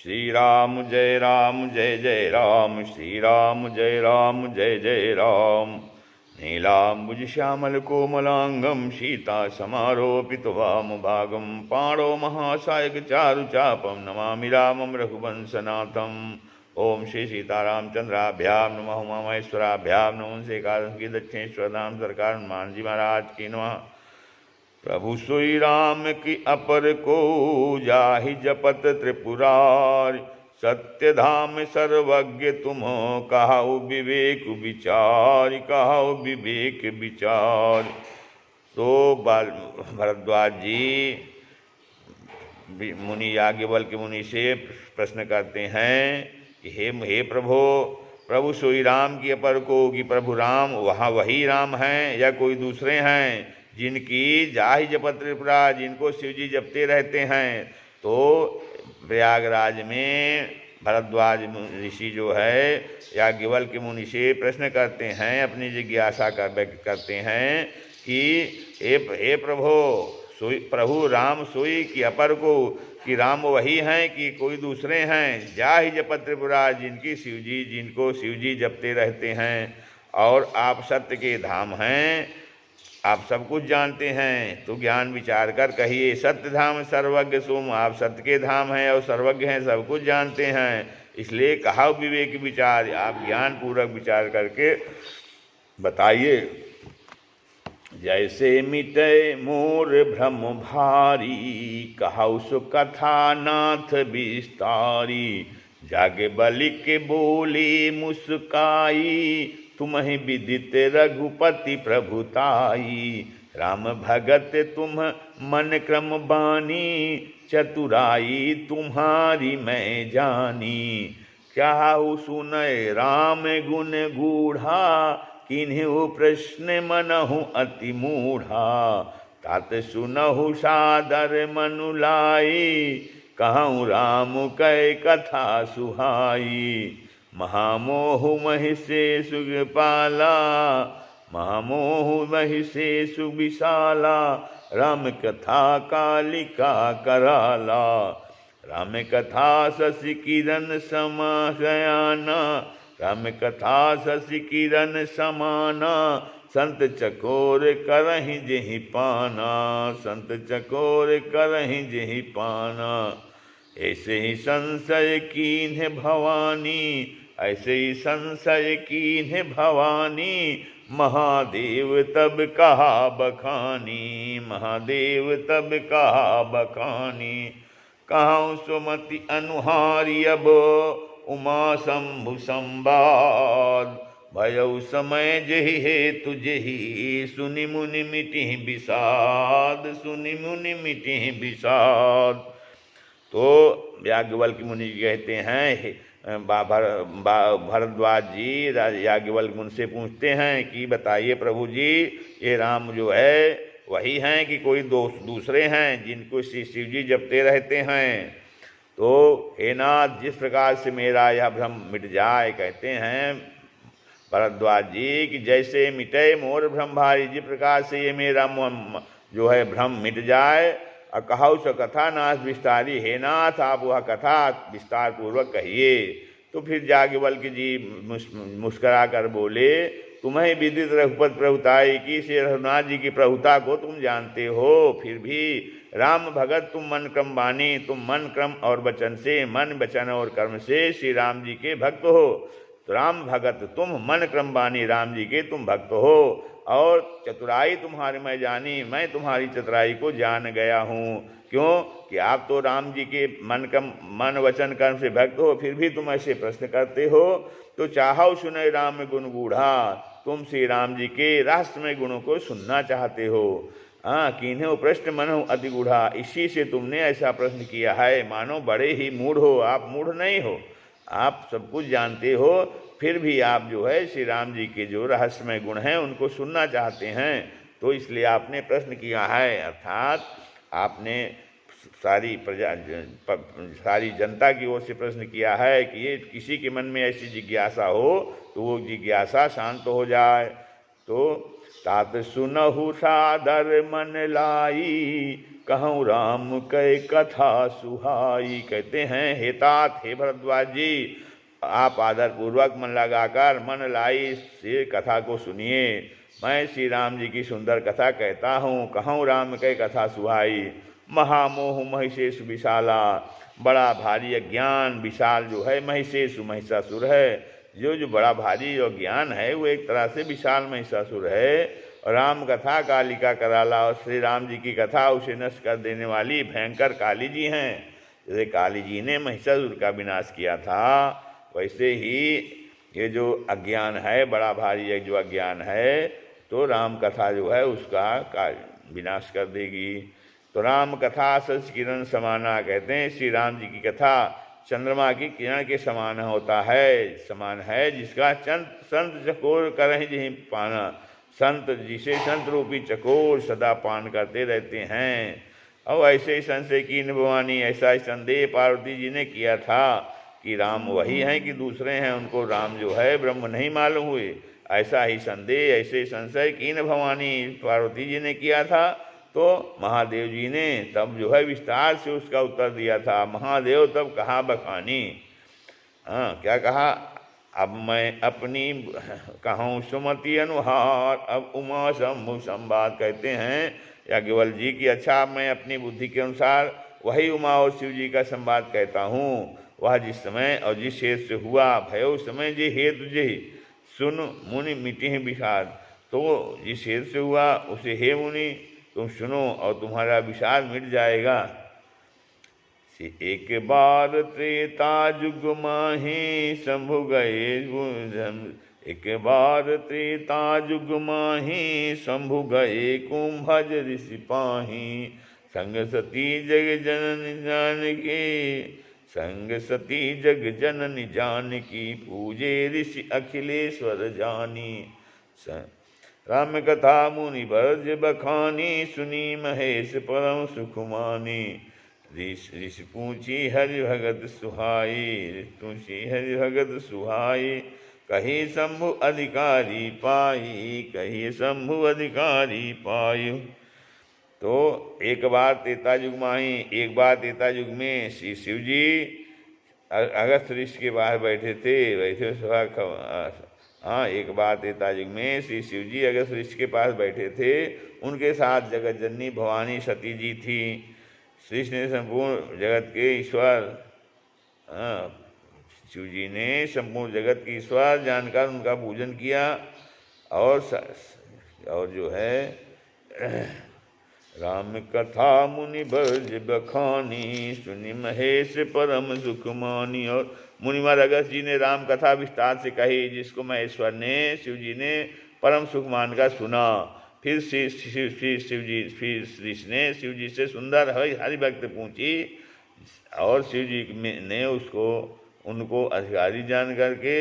राम जय जय राम, श्री राम जय जय राम। नीलाम्बुज श्यामल कोमलांगम सीता समारोपित वामभागम, पाणो महासायक चारुचापम नमामि रामं रघुवंशनाथम। ओम श्री सीतारामचंद्राभ्याम नमः, उमा महेश्वराभ्याम नमः, से एकादश की दक्षिणेश्वर धाम सरकार हनुमान जी महाराज की नमः। प्रभु सोई राम की अपर को जाहि जपत त्रिपुरारि, सत्य धाम सर्वज्ञ तुम कहाउ विवेक विचार, कहाउ विवेक विचार। तो भरद्वाज जी मुनि याज्ञवल्क्य मुनि से प्रश्न करते हैं कि हे प्रभु सोई राम की अपर को कि प्रभु राम वहाँ वही राम हैं या कोई दूसरे हैं जिनकी जाहि जपत त्रिपुरा, जिनको शिव जी जपते रहते हैं। तो प्रयागराज में भरद्वाज ऋषि जो है याज्ञवल्क्य मुनि से प्रश्न करते हैं, अपनी जिज्ञासा व्यक्त करते हैं कि हे प्रभु राम सोई की अपर को कि राम वही हैं कि कोई दूसरे हैं। जाहि जपत त्रिपुरा, जिनको शिव जी जपते रहते हैं। और आप सत्य के धाम हैं, आप सब कुछ जानते हैं, तो ज्ञान विचार कर कहिए। सत्य धाम सर्वज्ञ सुम, आप सत्य के धाम हैं और सर्वज्ञ हैं, सब कुछ जानते हैं, इसलिए कहा विवेक विचार, आप ज्ञान पूर्वक विचार करके बताइए। जैसे मिटे मोर भ्रम भारी, कहाउ सो कथा नाथ विस्तारी, जागे बलि के बोले मुस्काई, तुम्हें विदित रघुपति प्रभुताई। राम भगत तुम मन क्रम बानी, चतुराई तुम्हारी मैं जानी। क्या सुनय राम गुण गूढ़ा, किन्हु प्रश्न मनहु अति मूढ़ा। तात सुनहु सादर मनु लाई, कहूँ राम कै कथा सुहाई। महामोहु महिषे सुगपाला, महामोहु महिषे सुविशाला, राम कथा कालिका कराला। राम कथा शशि किरण समाशयाना, राम कथा शशि किरण समाना। संत चकोर करहि जेहि पाना, संत चकोर करहि जेहि पाना। ऐसे ही संशय कीन्ह भवानी, ऐसे ही संशय कीन्ह भवानी। महादेव तब कहा बखानी, महादेव तब कहा बखानी। कहूँ सुमति अनुहारी अब, उमा शंभु संवाद। भयउ समय जेहि हेतु जेहि, सुनि मुनि मिटिहि विषाद, सुनि मुनि मिटिहि विषाद। तो याज्ञवल्क्य मुनि कहते हैं, भरद्वाज जी याज्ञवल्क्य मुनि से पूछते हैं कि बताइए प्रभु जी, ये राम जो है वही हैं कि कोई दूसरे हैं जिनको शिव जी जपते रहते हैं। तो हे नाथ, जिस प्रकार से मेरा यह भ्रम मिट जाए, कहते हैं भरद्वाज जी कि जैसे मिटे मोर भ्रम भारी, जिस प्रकार से ये मेरा जो है भ्रम मिट जाए। कहु सो कथा नाथ विस्तारी, हे नाथ आप वह कथा विस्तार पूर्वक कहिए। तो फिर याज्ञवल्क्य जी मुस्करा कर बोले, तुम्हें विदित रघुपति प्रभुताई की, श्री रघुनाथ जी की प्रभुता को तुम जानते हो, फिर भी राम भगत तुम मन क्रम बानी, तुम मन क्रम और वचन से, मन वचन और कर्म से श्री राम जी के भक्त हो। तो राम भगत तुम मन क्रम बानी, राम जी के तुम भक्त हो। और चतुराई तुम्हारी मैं जानी, मैं तुम्हारी चतुराई को जान गया हूँ। क्यों कि आप तो राम जी के मन वचन कर्म से भक्त हो, फिर भी तुम ऐसे प्रश्न करते हो। तो चाहो सुने राम गुण गूढ़ा, तुम श्री राम जी के रहस्यमय गुणों को सुनना चाहते हो। हाँ, किन्हें प्रश्न मनो अति गूढ़ा, इसी से तुमने ऐसा प्रश्न किया है, मानो बड़े ही मूढ़ हो। आप मूढ़ नहीं हो, आप सब कुछ जानते हो, फिर भी आप जो है श्री राम जी के जो रहस्यमय गुण हैं उनको सुनना चाहते हैं। तो इसलिए आपने प्रश्न किया है, अर्थात आपने सारी जनता की ओर से प्रश्न किया है कि ये किसी के मन में ऐसी जिज्ञासा हो तो वो जिज्ञासा शांत हो जाए। तो तात सुनहु सादर मन लाई, कहूँ राम कै कथा सुहाई। कहते हैं हे तात, हे भरद्वाज जी, आप आदर पूर्वक मन लगाकर मन लाई से कथा को सुनिए। मैं श्री राम जी की सुंदर कथा कहता हूँ। कहूँ राम कै कथा सुहाई, महामोह महिषेश विशाला। बड़ा भारी अज्ञान विशाल जो है महिषेश, महिषासुर है। जो बड़ा भारी जो ज्ञान है वो एक तरह से विशाल महिषासुर है। और राम कथा कालिका कराला, और श्री राम जी की कथा उसे नष्ट कर देने वाली भयंकर काली जी हैं। जैसे काली जी ने महिषासुर का विनाश किया था, वैसे ही ये जो अज्ञान है, बड़ा भारी एक जो अज्ञान है, तो राम कथा जो है उसका विनाश कर देगी। तो राम कथा सच किरण समाना। कहते हैं श्री राम जी की कथा चंद्रमा की किरण के समान होता है, समान है, जिसका संत चकोर करें जी पाना। संत जिसे संत रूपी चकोर सदा पान करते रहते हैं। और ऐसे ही संशय की भवानी, ऐसा ही संदेह पार्वती जी ने किया था कि राम वही हैं कि दूसरे हैं, उनको राम जो है ब्रह्म नहीं मालूम हुए। ऐसा ही संदेह, ऐसे संशय कीन भवानी पार्वती जी ने किया था। तो महादेव जी ने तब जो है विस्तार से उसका उत्तर दिया था। महादेव तब कहा बखानी, क्या कहा, अब मैं अपनी कहूँ सुमति अनुहार। अब उमा शंभु संवाद कहते हैं याज्ञवल्क्य जी की, अच्छा मैं अपनी बुद्धि के अनुसार वही उमा और शिव जी का संवाद कहता हूँ। वह जिस समय और जिस हेतु से हुआ भयो समय जे हेतु जे सुन मुनि मिटे विषाद। तो जिस हेतु से हुआ उसे हे मुनि तुम सुनो और तुम्हारा विषाद मिट जाएगा। एक बार त्रेता जुग माही शंभु गए, एक बार त्रेता जुग माही शंभु गए कुंभज ऋषि पाही। संग सती जग जननी जानकी, संग सती जग जननी जानकी, पूजे ऋषि अखिलेश्वर जानी। राम कथा मुनि बरज बखानी, सुनी महेश परम सुखमानी। ऋषि पूछी हरि भगत सुहाई, पूछी हरि भगत सुहाई। कही शंभु अधिकारी पाई, कही शंभु अधिकारी पाई। तो एक बार त्रेता युग माही, एक बार त्रेता युग में श्री शिव जी अगस्त ऋषि के बाहर बैठे थे। वैसे एक बार त्रेता युग में श्री शिव जी अगस्त ऋषि के पास बैठे थे। उनके साथ जगत जननी भवानी सती जी थी। श्री ने संपूर्ण जगत के ईश्वर, शिव जी ने संपूर्ण जगत के ईश्वर जानकर उनका पूजन किया। और जो है राम कथा मुनि बरज बखानी, सुनि महेश परम सुख मानी। और मुनिवर अगस्त जी ने राम कथा विस्तार से कही, जिसको महेश्वर ने शिव जी ने परम सुख मानकर सुना। फिर श्री ने शिव जी से सुंदर हरि भक्त पूछी, और शिव जी ने उनको अधिकारी जान करके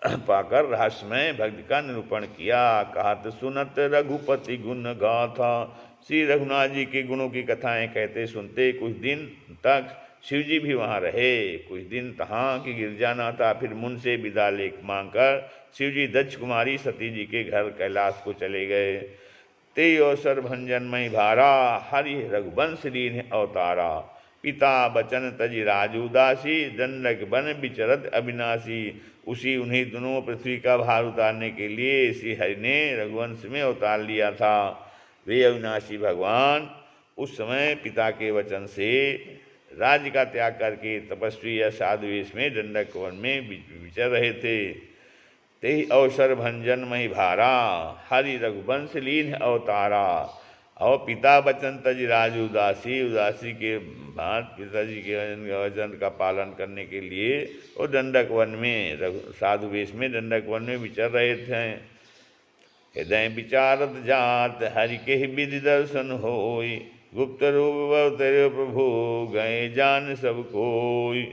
पाकर रहस्यमय भक्ति का निरूपण किया। कहत सुनत रघुपति गुण गाथा। श्री रघुनाथ जी के गुणों की कथाएं कहते सुनते कुछ दिन तक शिव जी भी वहाँ रहे। कुछ दिन तहाँ की गिरजानाथा फिर मुन से विदा लेख मांगकर शिव जी दक्ष कुमारी सती जी के घर कैलाश को चले गए। ते अवसर भंजनमय भारा, हरि रघुवंश लीन अवतारा। पिता बचन तज राजू दासी, दंडक बन विचरत अविनाशी। उसी उन्हीं दोनों पृथ्वी का भार उतारने के लिए श्री हरि ने रघुवंश में अवतार लिया था। वे अविनाशी भगवान उस समय पिता के वचन से राज्य का त्याग करके तपस्वी या साधु वेश में दंडक वन में विचर रहे थे। ते अवसर भंजन मही भारा, हरि रघुवंश लीन अवतारा। और पिता बचन तज राज उदासी, उदासी के बाद पिताजी के वचन का पालन करने के लिए वो दंडक वन में साधु वेश में दंडक वन में विचर रहे थे। हृदय विचारत जात हरि के विधि दर्शन होई, गुप्त रूप अवतरे प्रभु गए जान सब कोई।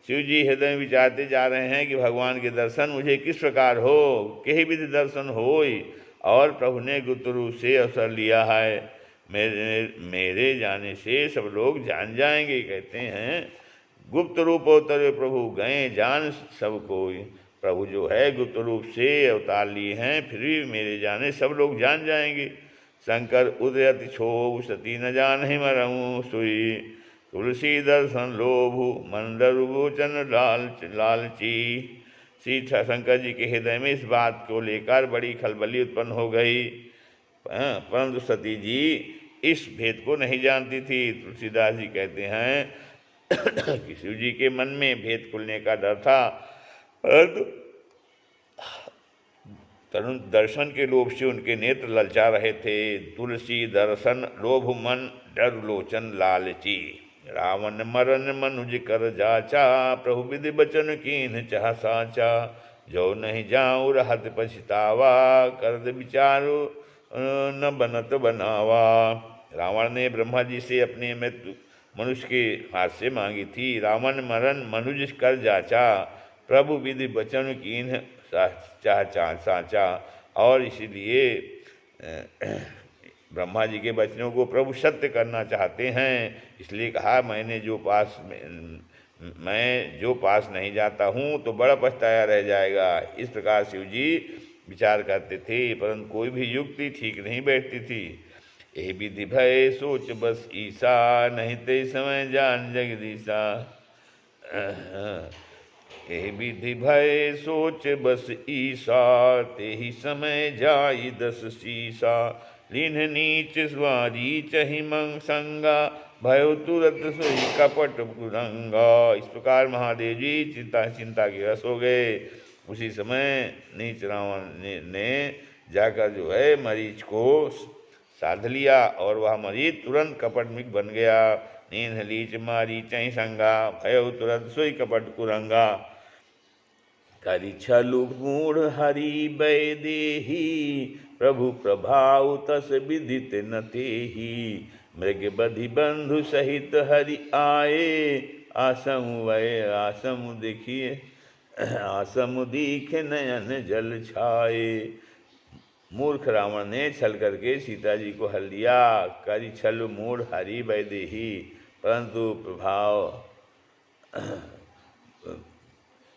शिव जी हृदय विचारते जा रहे हैं कि भगवान के दर्शन मुझे किस प्रकार हो, के विधि दर्शन होई। और प्रभु ने गुप्त रूप से अवसर लिया है, मेरे जाने से सब लोग जान जाएंगे। कहते हैं गुप्त रूप अवतरे प्रभु गए जान सब कोई। प्रभु जो है गुप्त रूप से अवतार लिए हैं, फिर भी मेरे जाने सब लोग जान जाएंगे। शंकर उदयति क्षोभ सती न जान ही मरऊँ सुई, तुलसी दर्शन लोभु मंदरुचन लालची। श्री शंकर जी के हृदय में इस बात को लेकर बड़ी खलबली उत्पन्न हो गई, परंतु सती जी इस भेद को नहीं जानती थी। तुलसीदास जी कहते हैं कि शिव जी के मन में भेद खुलने का डर था, परंतु तरुण दर्शन के लोभ से उनके नेत्र ललचा रहे थे। तुलसी दर्शन लोभ मन डर लोचन लालची, रावण मरन मनुज कर जाचा, प्रभु विधि बचन कीन चाह साचा। जो नहीं जाऊँ रहत पछतावा, कर विचारो न बनत बनावा। रावण ने ब्रह्मा जी से अपनी मृत्यु मनुष्य के हाथ से मांगी थी। रावण मरण मनुज कर जाचा, प्रभु विधि बचन कीन चाह साचा। और इसीलिए ब्रह्मा जी के वचनों को प्रभु सत्य करना चाहते हैं, इसलिए कहा मैं जो पास नहीं जाता हूँ तो बड़ा पछताया रह जाएगा। इस प्रकार शिव जी विचार करते थे, परंतु कोई भी युक्ति ठीक नहीं बैठती थी। यही विधि भय सोच बस ईसा, नहीं ते समय जान जगदीशा। यही विधि भय सोच बस ईसा, ते ही समय जाई दस सीसा। लीन नीच स्वारी चहि मंग संगा, भयो तुरत सोई कपट कुरंगा। इस प्रकार महादेव जी चिंता के रस हो गए। उसी समय नीच रावण ने जाकर जो है मरीच को साध लिया और वह मरीच तुरंत कपट मिक बन गया। नीन लीच मारी चहि संगा, भयो तुरंत सोई कपट कुरंगा। करि छलु मूढ़ हरि बै देही, प्रभु प्रभाव तस विदित न तेहि। मृग बधि बंधु सहित हरि आए, आसमु वै आसमु देखिए, आसमु दीखे नयन जल छाए। मूर्ख रावण ने छल करके सीता जी को हल दिया। करि छल मूढ़ हरि बै देही, परंतु प्रभाव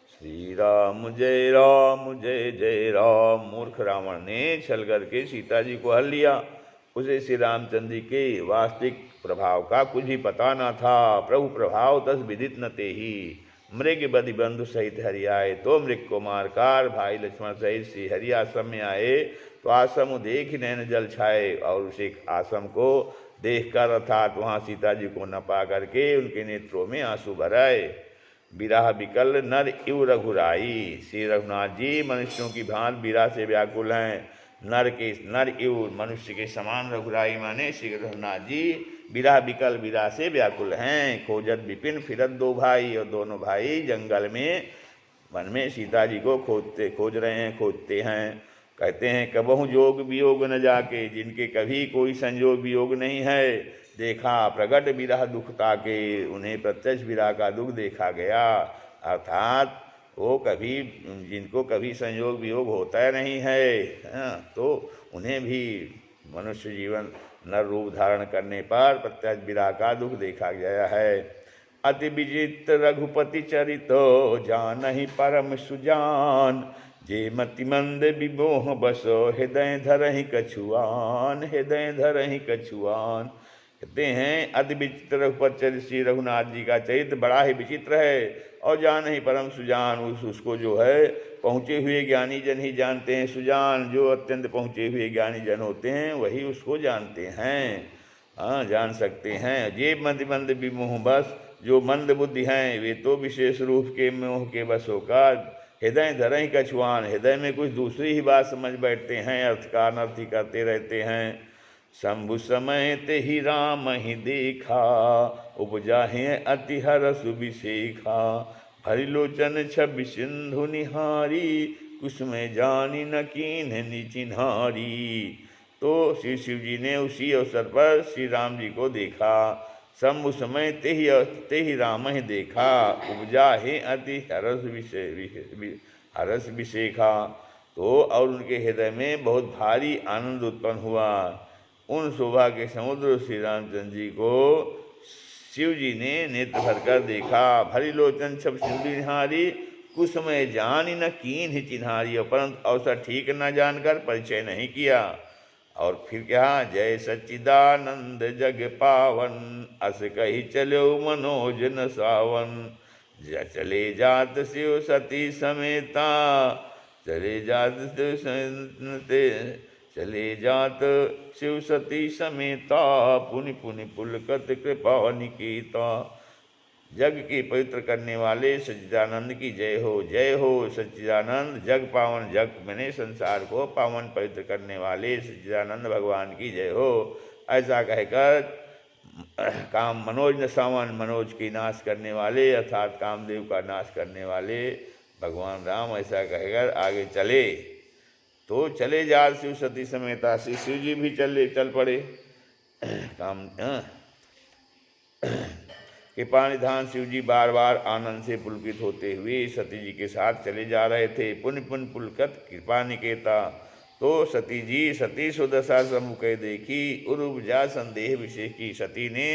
श्री राम जय जय राम। मूर्ख रावण ने छल करके सीता जी को हल लिया। उसे श्री रामचंद्र जी के वास्तविक प्रभाव का कुछ भी पता न था। प्रभु प्रभाव तस विदित न तेहि। मृग बधि बंधु सहित हरि आए, तो मृग को मारकर भाई लक्ष्मण सहित श्री हरि आश्रम में आए, तो आश्रम देख नैन जल छाए। और उसे आश्रम को देखकर अर्थात वहाँ सीता जी को न पा करके उनके नेत्रों में आंसू भर आए। विरह विकल नर इव रघुराई। श्री रघुनाथ जी मनुष्यों की भांति विरह से व्याकुल हैं। नर इव मनुष्य के समान रघुराई माने श्री रघुनाथ जी विरह विकल विरह से व्याकुल हैं। खोजत विपिन फिरत दो भाई, और दोनों भाई जंगल में वन में सीता जी को खोजते हैं। कहते हैं कबहु जोग वियोग न जाके, जिनके कभी कोई संयोग वियोग नहीं है। देखा प्रगट विरह दुख ताके, उन्हें प्रत्यक्ष विरह का दुख देखा गया। अर्थात वो कभी जिनको कभी संयोग वियोग होता नहीं है, तो उन्हें भी मनुष्य जीवन नर रूप धारण करने पर प्रत्यक्ष विरह का दुख देखा गया है। अति विचित्र रघुपति चरितो, जानहि परम सुजान। जे मति मंद विमोह बसो, हृदय धरहि कछुआन, हृदय धरहि कछुआन। कहते हैं अति विचित्र रघुपति चरित्र श्री रघुनाथ जी का चरित्र बड़ा ही विचित्र है। और जान ही परम सुजान, उसको जो है पहुँचे हुए ज्ञानी जन ही जानते हैं। सुजान जो अत्यंत पहुँचे हुए ज्ञानी जन होते हैं वही उसको जानते हैं, जान सकते हैं। जे मंद विमोह बस, जो मंद बुद्धि हैं वे तो विशेष रूप के मोह के बस होकर हृदय धरहि कछुआन, हृदय में कुछ दूसरी ही बात समझ बैठते हैं, अर्थ का अनर्थी करते रहते हैं। शंभु समय ते ही राम ही देखा, उपजाहे अति हरस विशेखा। भरिलोचन छवि सिंधु निहारी, कुसुम जानी न कीन निचिन्हारी। तो श्री शिव जी ने उसी अवसर पर श्री राम जी को देखा। शंभु समय ते ही राम ही देखा, उपजा है अति हरस विशेखा। तो और उनके हृदय में बहुत भारी आनंद उत्पन्न हुआ। उन शोभा के समुद्र श्री रामचंद्र जी को शिव जी ने नेत्र भरकर देखा। भरी लोचन छब सिंधु निहारी, कुसमय जान न कीन ही चिन्हारी, परंतु अवसर ठीक न जानकर परिचय नहीं किया। और फिर क्या, जय सच्चिदानंद जग पावन, अस कही चलो मनोज न सावन, चले जात शिव सती समेता, चले जात शिव सती समेता, पुनि पुनि पुलकत कृपा निकेता। जग की पवित्र करने वाले सच्चिदानंद की जय हो, जय हो सच्चिदानंद जग पावन, जग मैंने संसार को पावन पवित्र करने वाले सच्चिदानंद भगवान की जय हो। ऐसा कहकर काम मनोज न सावन, मनोज की नाश करने वाले अर्थात कामदेव का नाश करने वाले भगवान राम ऐसा कहकर आगे चले। तो चले जा शिव सती समेता, शिव जी भी चल पड़े। काम कृपा निधान शिव जी बार बार आनंद से पुलकित होते हुए सती जी के साथ चले जा रहे थे। पुन पुन पुलकत कृपा निकेता। तो सती जी सती सुदशा सम्मुखे देखी, उरुपजा संदेह विशेष की। सती ने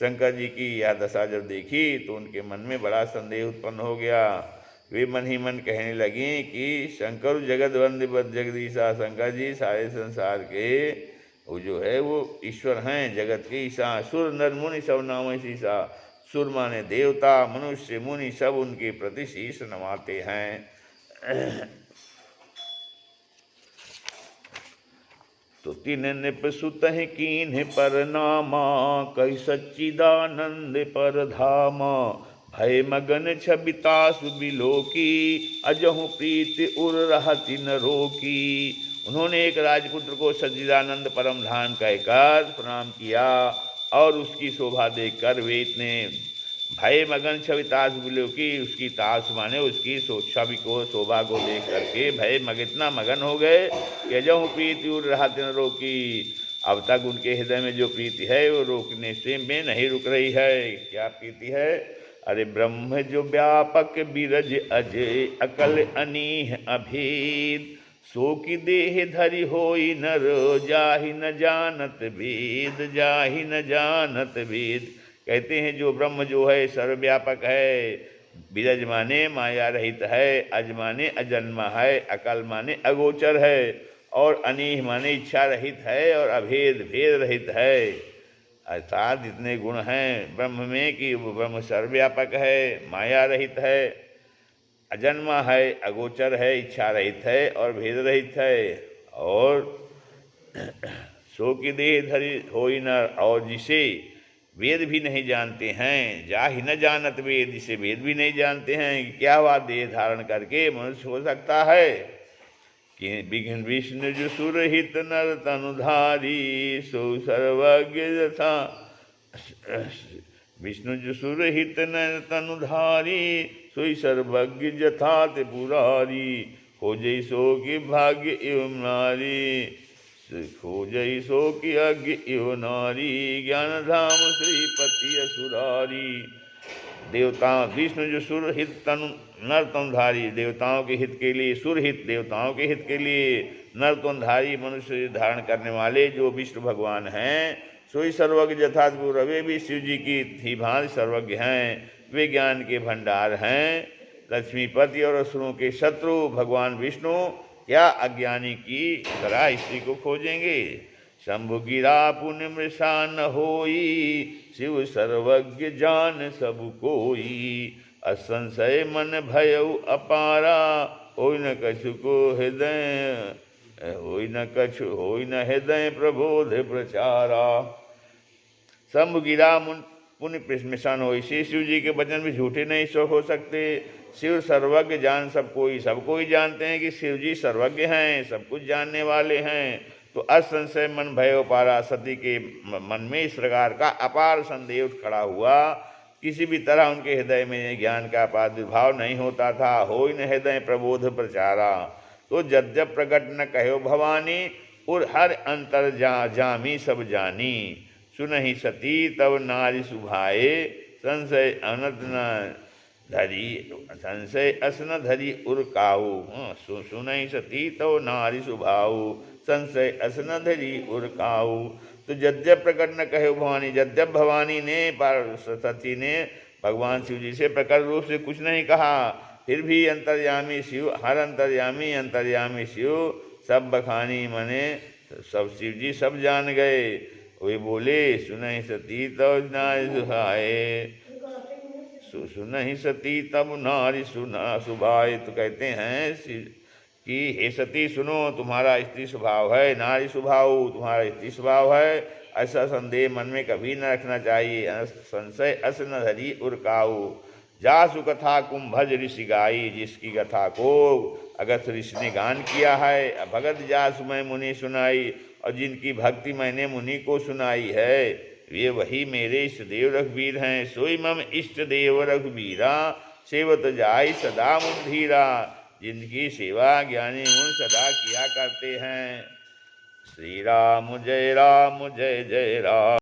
शंकर जी की यह दशा जब देखी तो उनके मन में बड़ा संदेह उत्पन्न हो गया। वे मन ही मन कहने लगी कि शंकर जगत वंदे जगदीशा, शंकर जी सारे संसार के वो जो है वो ईश्वर हैं, जगत के ईशा। सुर नर मुनि सब नाम शीशा, सुर माने देवता, मनुष्य मुनि सब उनके प्रति शीश नवाते हैं। तो तीन निपसुत कीन्ह पर नामा, कही सच्चिदानंद पर धामा। भय मगन छबितासु बिलोकी, अजहु प्रीति उर रहति न रोकी। उन्होंने एक राजपुत्र को सच्चिदानंद परम धाम कहकर प्रणाम किया और उसकी शोभा देखकर वे इतने भय मगन छवितास बिलोकी, उसकी तास माने उसकी छवि को शोभा को देख करके भय मग इतना मगन हो गए कि अजहु प्रीति उर रहति न रोकी। अब तक उनके हृदय में जो प्रीति है वो रोकने से में नहीं रुक रही है। क्या प्रीति है? अरे ब्रह्म जो व्यापक बिरज अजय, अकल अनीह अभेद। सो की देह धरि होई नर, जाहि न जानत भेद, जाहि न जानत भेद। कहते हैं जो ब्रह्म जो है सर्वव्यापक है, बिरज माने माया रहित है, अज माने अजन्मा है, अकल माने अगोचर है, और अनीह माने इच्छा रहित है, और अभेद भेद रहित है। अर्थात इतने गुण हैं ब्रह्म में कि वो ब्रह्म सर्वव्यापक है, माया रहित है, अजन्मा है, अगोचर है, इच्छा रहित है और भेद रहित है। और सो की देह धरि होई नर, और जिसे वेद भी नहीं जानते हैं, जाहि न जानत वेद, जिसे वेद भी नहीं जानते हैं कि क्या हुआ देह धारण करके मनुष्य हो सकता है। कि विघ्न विष्णु जो सुरहित नर तनुधारी, सो सर्वज्ञ यथा। विष्णु जो सुरहित नर तनुधारी, सोई सर्वज्ञ यथा त्रिपुरारी। खोजई सो की भाग्य एवं नारी, खोजई सो की अज्ञ एवं नारी। ज्ञान धाम श्रीपति असुरारी। देवता विष्णु जो सुरहित तनु नर तनुधारी, देवताओं के हित के लिए, सुरहित देवताओं के हित के लिए, नर तनुधारी मनुष्य धारण करने वाले जो विष्णु भगवान हैं, सोई सर्वज्ञ यथार्थ गुरु। वे भी शिव जी की ही भांति सर्वज्ञ हैं, वे ज्ञान के भंडार हैं। लक्ष्मीपति और असुरों के शत्रु भगवान विष्णु क्या अज्ञानी की तरह स्त्री को खोजेंगे। शंभु गिरा पुण्य मृषा न होई, शिव सर्वज्ञ जान सब कोई। असंशय मन भयउ अपारा, होई न कछु को हृदय, होई न हृदय प्रबोध प्रचारा। शंभु गिरा पुण्य मिशन हो, इसी शिव जी के वचन भी झूठे नहीं हो सकते। शिव सर्वज्ञ जान सब कोई जानते हैं कि शिव जी सर्वज्ञ हैं, सब कुछ जानने वाले हैं। तो असंशय मन भय पारा, सती के मन में इस प्रकार का अपार संदेह उठ खड़ा हुआ, किसी भी तरह उनके हृदय में ज्ञान का प्रादुर्भाव नहीं होता था। होई न हृदय प्रबोध प्रचारा, तो जब प्रकट न कहो भवानी, और हर अंतर जामी सब जानी। सुनहि सती तब नारी सुभाए, संशय अनत न धरी, संशय असन धरी उर काऊ। सुनहि सती तब नारी सुभाऊ, संशय असन धरी उर काऊ। तो जद्यप प्रकट न कहे भवानी, जद्यप भवानी ने सती ने भगवान शिव जी से प्रकट रूप से कुछ नहीं कहा, फिर भी अंतर्यामी शिव, हर अंतर्यामी अंतर्यामी शिव, सब बखानी मने सब शिव जी सब जान गए। वे बोले सुनहि सती तब नारी सुहाए, सुनहि सती तब नारी सुना सुभाए। तो कहते हैं कि हे सती सुनो, तुम्हारा स्त्री स्वभाव है, नारी स्वभाव तुम्हारा स्त्री स्वभाव है, ऐसा संदेह मन में कभी न रखना चाहिए। संशय अस न धरी उर्काऊ, जासु कथा कुंभज ऋषि गाई। जिसकी कथा को अगस्त ऋषि ने गान किया है, भगत जासु मैं मुनि सुनाई, और जिनकी भक्ति मैंने मुनि को सुनाई है, वे वही मेरे इष्ट देव रघुवीर हैं। सोई मम इष्ट देव रघुवीरा, सेवत जाय सदा मुन धीरा। जिनकी सेवा ज्ञानी मुन सदा किया करते हैं। श्री राम जय जय राम।